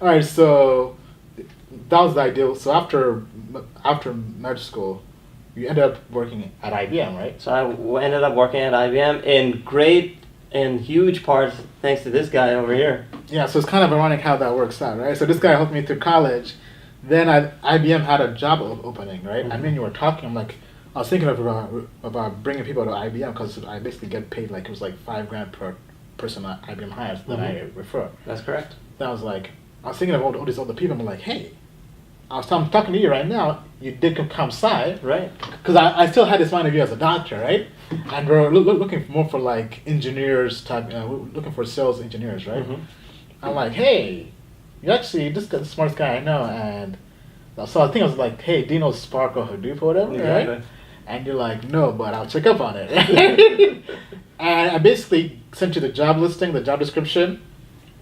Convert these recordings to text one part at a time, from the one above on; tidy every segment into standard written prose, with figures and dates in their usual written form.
All right, so that was the ideal. So after med school, you ended up working at IBM, right? So ended up working at IBM in huge parts thanks to this guy over here. Yeah, so it's kind of ironic how that works out, right? So this guy helped me through college. Then IBM had a job opening, right? I mean, you were talking. I'm like, I was thinking about bringing people to IBM because I basically get paid like it was like $5,000 per person that IBM hires that I refer. That's correct. Then I was thinking of all these other people. I'm like, hey, I'm talking to you right now. You did come sci, Right. Because I still had this mind of you as a doctor, right? And we're looking more for like engineers type. We're looking for sales engineers, right? I'm like, hey, you actually this guy's the smartest guy I know, and so I think I was like, hey, do you know Spark or Hadoop or whatever, Exactly. right? And you're like, no, but I'll check up on it. Right? And I basically sent you the job listing, the job description,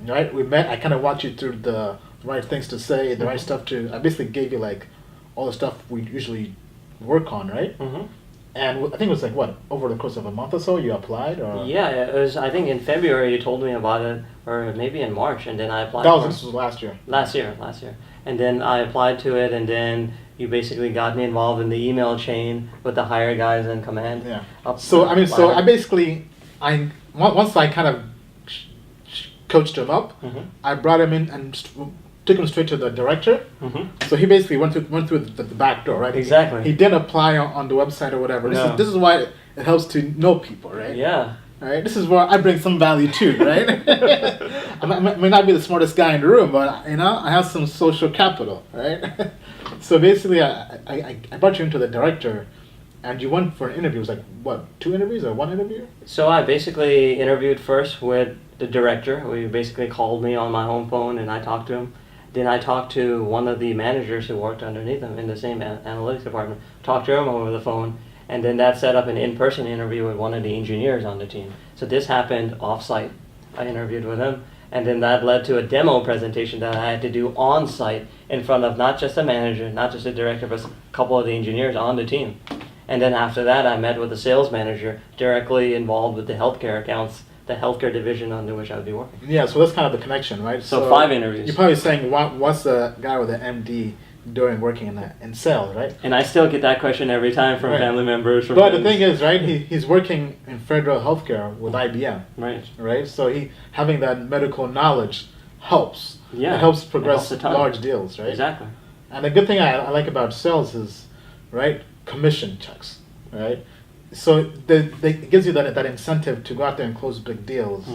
right? We met. I kind of walked you through the right things to say, the right stuff to. I basically gave you like all the stuff we usually work on, right? And I think it was like what, over the course of a month or so you applied, or Yeah, it was. I think in February you told me about it, or maybe in March, and then I applied. this was last year. Last year, and then I applied to it, and then you basically got me involved in the email chain with the higher guys in command. Yeah. Up So the I mean, so ladder. I basically once I kind of coached him up, I brought him in and took him straight to the director. So he basically went through the back door, right? Exactly. He didn't apply on the website or whatever. No. This is why it helps to know people, right? Yeah. Right. This is where I bring some value too, right? I may not be the smartest guy in the room, but I have some social capital, right? So basically, I brought you into the director, and you went for an interview. It was like what, 2 interviews or 1 interview? So I basically interviewed first with the director, who basically called me on my home phone, and I talked to him. Then I talked to one of the managers who worked underneath him in the same analytics department. Talked to him over the phone, and then that set up an in-person interview with one of the engineers on the team. So this happened off-site. I interviewed with him, and then that led to a demo presentation that I had to do on-site in front of not just the manager, not just the director, but a couple of the engineers on the team. And then after that, I met with the sales manager directly involved with the healthcare accounts, the healthcare division under which I would be working. Yeah, so that's kind of the connection, right? So 5 interviews. You're probably saying, what's the guy with the MD doing working in sales, right? And I still get that question every time from family members. From But friends. the thing is, right, he's working in federal healthcare with IBM, Right. right? So he having that medical knowledge helps. Yeah. It helps progress It helps a ton. large deals, right? Exactly. And the good thing I like about sales is, right, commission checks, right? So it gives you that incentive to go out there and close big deals,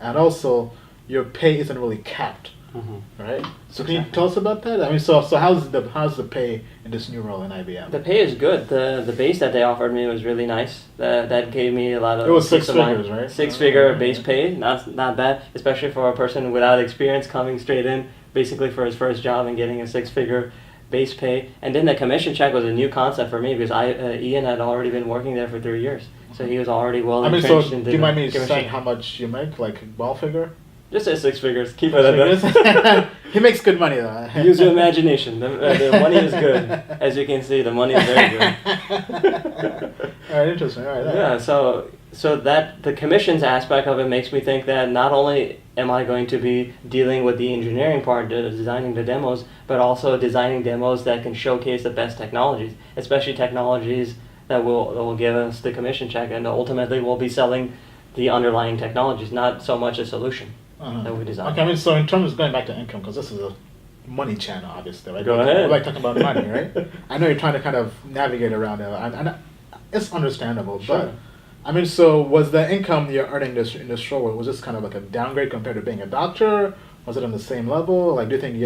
and also your pay isn't really capped, right? So can you tell us about that? I mean, so how's the pay in this new role in IBM? The pay is good. The base that they offered me was really nice. That gave me a lot of. It was peace 6 of mind. figures, right? 6-figure base pay, not bad, especially for a person without experience coming straight in, basically for his first job and getting a 6-figure base pay. And then the commission check was a new concept for me because Ian had already been working there for 3 years, so he was already well I mean, entrenched so into do you mind me commission. saying how much you make, like ball figure? Just say 6 figures. Keep it at that. He makes good money though. Use your imagination. The money is good. As you can see, the money is very good. All right, interesting. All right. Yeah, so that the commissions aspect of it makes me think that not only am I going to be dealing with the engineering part, designing the demos, but also designing demos that can showcase the best technologies, especially technologies that will give us the commission check, and ultimately we'll be selling the underlying technologies, not so much a solution that we design. Okay, I mean, so in terms of going back to income, because this is a money channel, obviously, right? Go ahead. We like talking about money, right? I know you're trying to kind of navigate around it, and it's understandable, Sure. but I mean, so was the income you're earning in this role, was this kind of like a downgrade compared to being a doctor? Was it on the same level? Like, do you think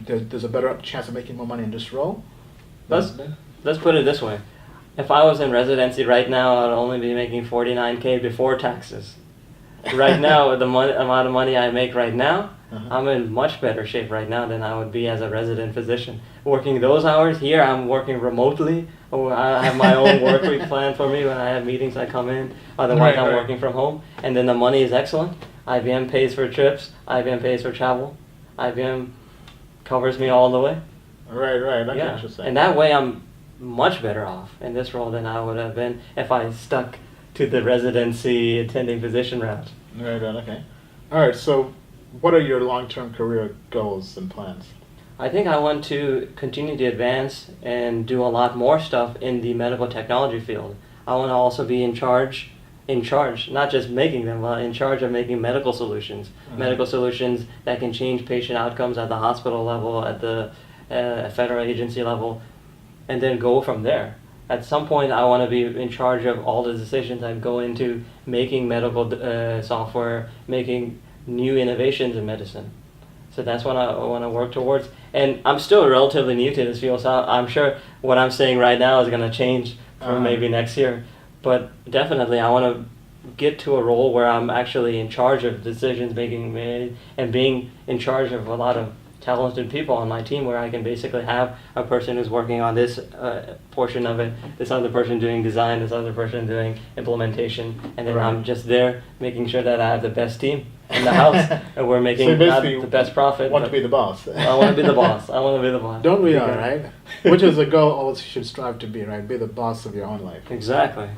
there's a better chance of making more money in this role? Let's put it this way. If I was in residency right now, I'd only be making $49K before taxes. Right now, with the amount of money I make right now, I'm in much better shape right now than I would be as a resident physician. Working those hours here, I'm working remotely. Or I have my own work week planned for me when I have meetings. I come in. Otherwise, I'm working from home, and then the money is excellent. IBM pays for trips. IBM pays for travel. IBM covers me all the way. Right. That's Yeah, interesting. and that way I'm much better off in this role than I would have been if I stuck to the residency attending physician route. Right, okay. All right, so what are your long-term career goals and plans? I think I want to continue to advance and do a lot more stuff in the medical technology field. I want to also be in charge, not just making them, but in charge of making medical solutions. Medical solutions that can change patient outcomes at the hospital level, at the federal agency level, and then go from there. At some point, I want to be in charge of all the decisions that go into making medical software, making new innovations in medicine. So that's what I want to work towards. And I'm still relatively new to this field, so I'm sure what I'm saying right now is going to change for maybe next year. But definitely, I want to get to a role where I'm actually in charge of decisions being made and being in charge of a lot of talented people on my team, where I can basically have a person who's working on this portion of it, this other person doing design, this other person doing implementation, and then I'm just there making sure that I have the best team in the house and we're making not the best profit. Want to be the boss. I want to be the boss. I want to be the boss. Don't we all, right? Which is a goal always you should strive to be, right? Be the boss of your own life. Exactly.